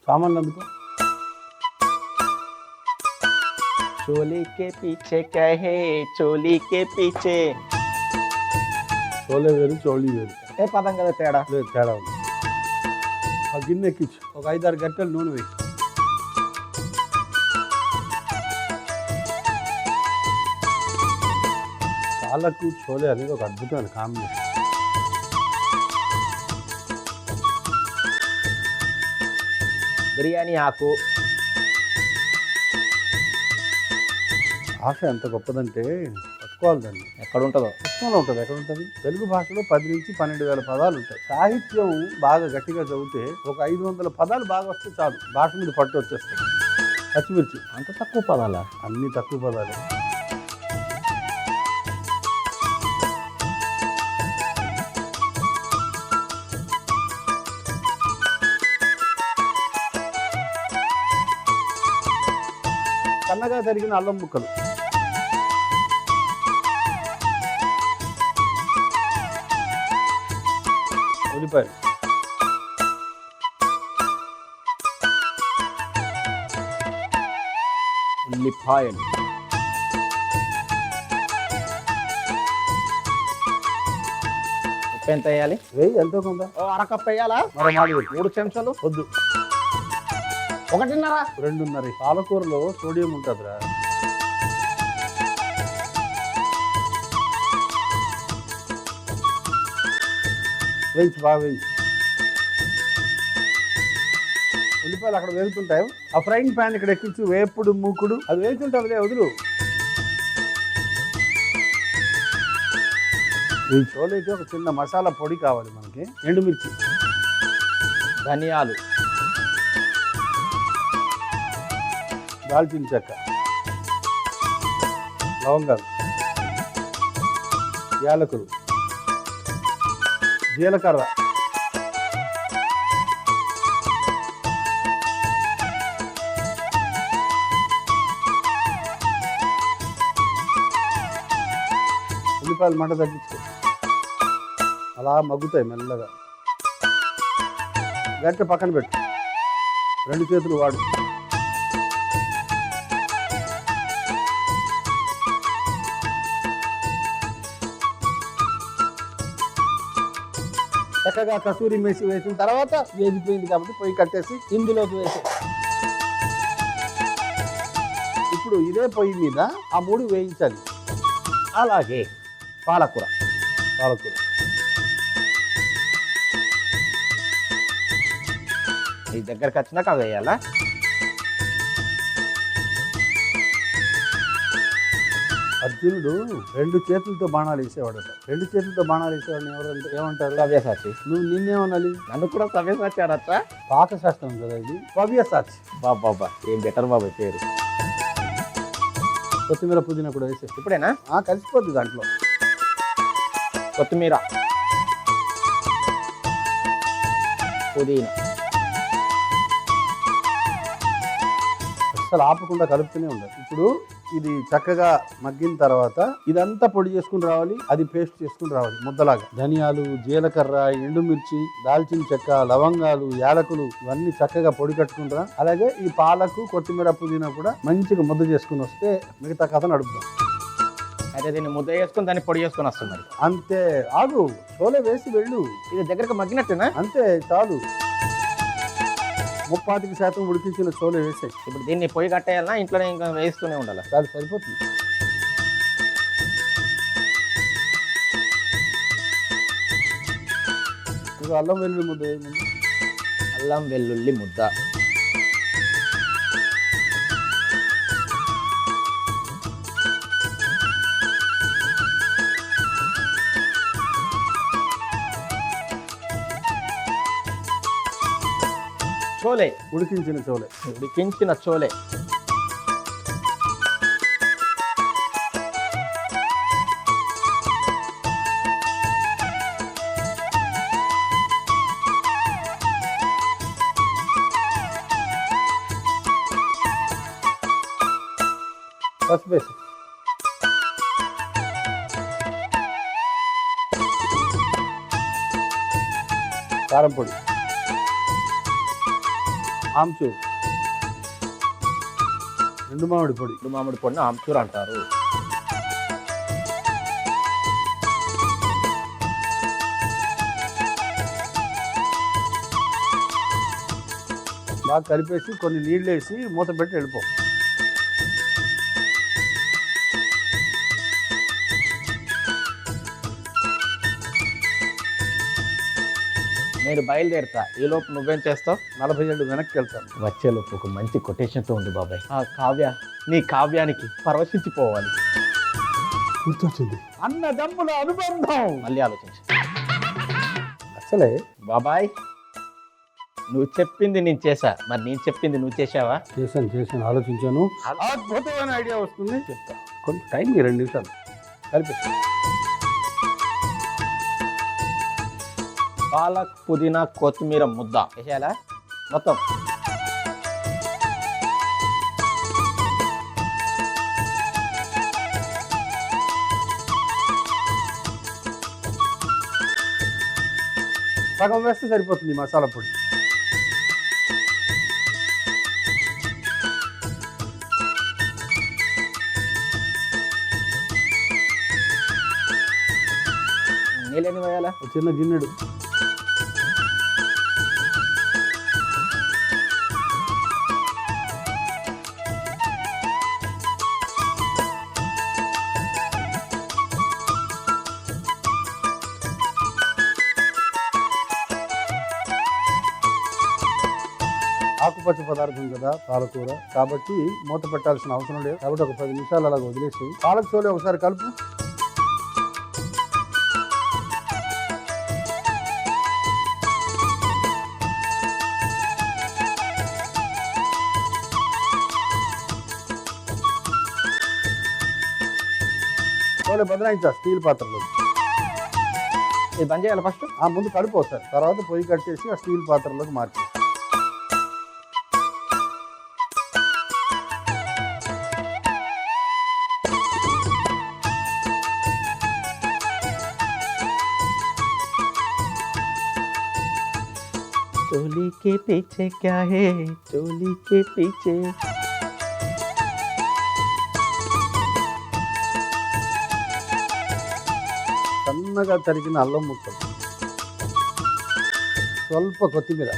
సామాన్లు అందుకో. चोली के पीछे क्या है चोली के पीछे చోలే వేరు చోళీ వేరు. ఏ పదం కదా తేడా. లేదు, తేడా ఉంది. ఆ గిన్నె ఎక్కించు, ఒక 5-6 గంటలు నూనె వేయి. పాలకు చోలే అనేది ఒక అద్భుతమైన కాంబినేషన్. బిర్యానీ ఆకు భాష ఎంత గొప్పదంటే పట్టుకోవాలి దాన్ని. ఎక్కడ ఉంటుందో పుస్తకంలో ఉంటుంది. ఎక్కడ ఉంటుంది? తెలుగు భాషలో 10 నుంచి 12,000 పదాలు ఉంటాయి. సాహిత్యం బాగా గట్టిగా చదివితే ఒక 500 పదాలు బాగా వస్తే చాలు, భాష మీద పట్టు వచ్చేస్తాయి. పచ్చిమిర్చి అంత తక్కువ పదాలా? అన్ని తక్కువ పదాలే. సన్నగా తరిగిన అల్లం ముక్కలు, ఉల్లిపాయలు, ఉల్లిపాయలు, ఉప్పు ఎంత వేయాలి? వేయి ఎంతో కొంత. అరకప్పు వేయాలా? మరో మాట చెప్పు. 3 చెంచాలు వద్దు, 1.5. 2.5. పాలకూరలో సోడియం ఉంటుందిరా. వేయించు, బాగా వేయించు. ఉల్లిపాయలు అక్కడ వేగుతుంటాయి. ఆ ఫ్రైయింగ్ ప్యాన్ ఇక్కడ ఎక్కించు. వేపుడు మూకుడు అది వేగుతుంటుంది, వదులు. ఈ చోలేకి ఒక చిన్న మసాలా పొడి కావాలి మనకి. ఎండుమిర్చి, ధనియాలు, దాల్చిన చెక్క, లవంగాలు, యాలకులు, జీలకర్ర, ఉల్లిపాయలు మంట తగ్గించుకో. అలా మగ్గుతాయి మెల్లగా. గంట పక్కన పెట్టు, 2 చేతులు వాడు. చక్కగా కసూరి మేసి వేసిన తర్వాత వేగిపోయింది కాబట్టి పొయ్యి కట్టేసి ఇందులోకి వేసి, ఇప్పుడు ఇదే పొయ్యి మీద ఆ 3 వేయించాలి. అలాగే పాలకూర, పాలకూర, ఈ దగ్గరకు వచ్చినాక అవి వేయాలా? అర్జునుడు 2 చేతులతో బాణాలు వేసేవాడట. 2 చేతులతో బాణాలు వేసేవాడిని ఎవరంటే ఏమంటారు? సవ్యసాచి. నువ్వు నిన్నేమనాలి? నన్ను కూడా సవ్యసాచి అనొచ్చా? పాకశాస్త్రం కదా ఇది. సవ్యసాచి. బాబా ఏం బెటర్ బాబాయ్ పేరు. కొత్తిమీర పుదీనా కూడా వేసే. ఇప్పుడేనా? కలిసిపోద్ది దాంట్లో. కొత్తిమీర, పుదీనా, అసలు ఆపకుండా కలుపుతూనే ఉండాలి. ఇప్పుడు ఇది చక్కగా మగ్గిన తర్వాత ఇదంతా పొడి చేసుకుని రావాలి. అది పేస్ట్ చేసుకుని రావాలి ముద్దలాగా. ధనియాలు, జీలకర్ర, ఎండుమిర్చి, దాల్చిన చెక్క, లవంగాలు, యాలకులు ఇవన్నీ చక్కగా పొడి కట్టుకుంటారా. అలాగే ఈ పాలకు, కొత్తిమీర, పుదీనా కూడా మంచిగా ముద్ద చేసుకుని వస్తే మిగతా కథ నడుపుదాం. అయితే దీన్ని ముద్ద వేసుకొని దాన్ని పొడి చేసుకొని వస్తుంది మరి. అంతే, ఆగు, చోలే వేసి వెళ్ళు. ఇది దగ్గరకు మగ్గినట్టేనా? అంతే, చాలు. 35% ఉడికించిన చోలే వేసే. ఇప్పుడు దీన్ని పొయ్యి కట్టేయాలన్నా ఇంట్లోనే ఇంకా వేస్తూనే ఉండాలి? చాలు, సరిపోతుంది. ఇక అల్లం వెల్లుల్లి ముద్ద వేయమండి. అల్లం వెల్లుల్లి ముద్ద, చోలే, ఉడికించిన చోలే. ఉడికించిన చోలే, పసుపు వేసి, కారం పొడి, ఆమ్చూర్, ఎండు మామిడి పొడి, ఎండు మామిడి పొడిని ఆమ్చూర్ అంటారు. బాగా కలిపేసి కొన్ని నీళ్ళు వేసి మూత పెట్టి వెళ్ళిపో. నేను బయలుదేరుతా, ఈ లోపు నువ్వేం చేస్తావు? 40 ఏళ్ళు వెనక్కి వెళ్తాను. వచ్చేలోపు ఒక మంచి కొటేషన్తో ఉంది బాబాయ్. ఆ కావ్య నీ కావ్యానికి పరవశించిపోవాలి. గుర్తొచ్చింది, అన్నదమ్ముల అనుబంధం. మళ్ళీ ఆలోచించు అసలే బాబాయ్. నువ్వు చెప్పింది నేను చేశా, మరి నేను చెప్పింది నువ్వు చేశావా? చేశాను, ఆలోచించాను. అద్భుతమైన ఐడియా వస్తుంది, చెప్తా. కొంచెం టైం 2 నిమిషాలు కలిపేసి. పాలక్, పుదీనా, కొత్తిమీర ముద్ద వేసేయాలా మొత్తం? సగం వేస్తే సరిపోతుంది మసాలా పొడి. నీళ్ళని వేయాలా? ఒక చిన్న గిన్నెడు. ఆకుపచ్చ పదార్థం కదా పాలకూర, కాబట్టి మూత పెట్టాల్సిన అవసరం లేదు. కాబట్టి ఒక 10 నిమిషాలు అలాగ వదిలేసి పాలక్ చోలే ఒకసారి కలుపు. చోలే బదలాయించా స్టీల్ పాత్రలో. ఇది బంద్ చేయాలి ఫస్ట్. ఆ ముందు కలుపు వస్తారు, తర్వాత పొయ్యి కట్టేసి ఆ స్టీల్ పాత్రలోకి మార్చేసి. चोली के पीछे क्या है, चोली के पीछे? సన్నగా తరిగిన అల్లం ముక్కలు, స్వల్ప కొత్తిమీర,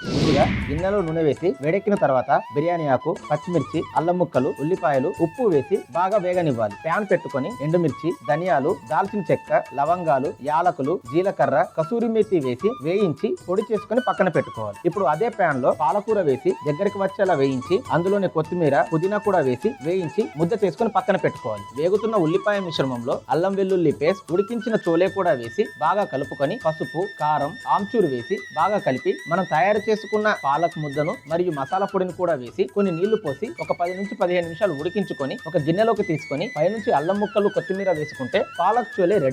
ముందుగా గిన్నెలో నూనె వేసి వేడెక్కిన తర్వాత బిర్యానీ ఆకు, పచ్చిమిర్చి, అల్లం ముక్కలు, ఉల్లిపాయలు, ఉప్పు వేసి బాగా వేగనివ్వాలి. ప్యాన్ పెట్టుకొని ఎండుమిర్చి, ధనియాలు, దాల్చిన చెక్క, లవంగాలు, యాలకులు, జీలకర్ర, కసూరి మేతి వేసి వేయించి పొడి చేసుకొని పక్కన పెట్టుకోవాలి. ఇప్పుడు అదే ప్యాన్ లో పాలకూర వేసి దగ్గరికి వచ్చేలా వేయించి అందులోనే కొత్తిమీర, పుదీనా కూడా వేసి వేయించి ముద్ద చేసుకొని పక్కన పెట్టుకోవాలి. వేగుతున్న ఉల్లిపాయ మిశ్రమంలో అల్లం వెల్లుల్లి పేస్ట్, ఉడికించిన చోలే కూడా వేసి బాగా కలుపుకొని పసుపు, కారం, ఆమ్చూరు వేసి బాగా కలిపి మనం తయారు చేసుకున్న పాలక్ ముద్దను మరియు మసాలా పొడిని కూడా వేసి కొన్ని నీళ్లు పోసి ఒక 10 నుంచి 15 నిమిషాలు ఉడికించుకొని ఒక గిన్నెలోకి తీసుకొని పైనుంచి అల్లం ముక్కలు, కొత్తిమీర వేసుకుంటే పాలక్ చోలే రెడీ.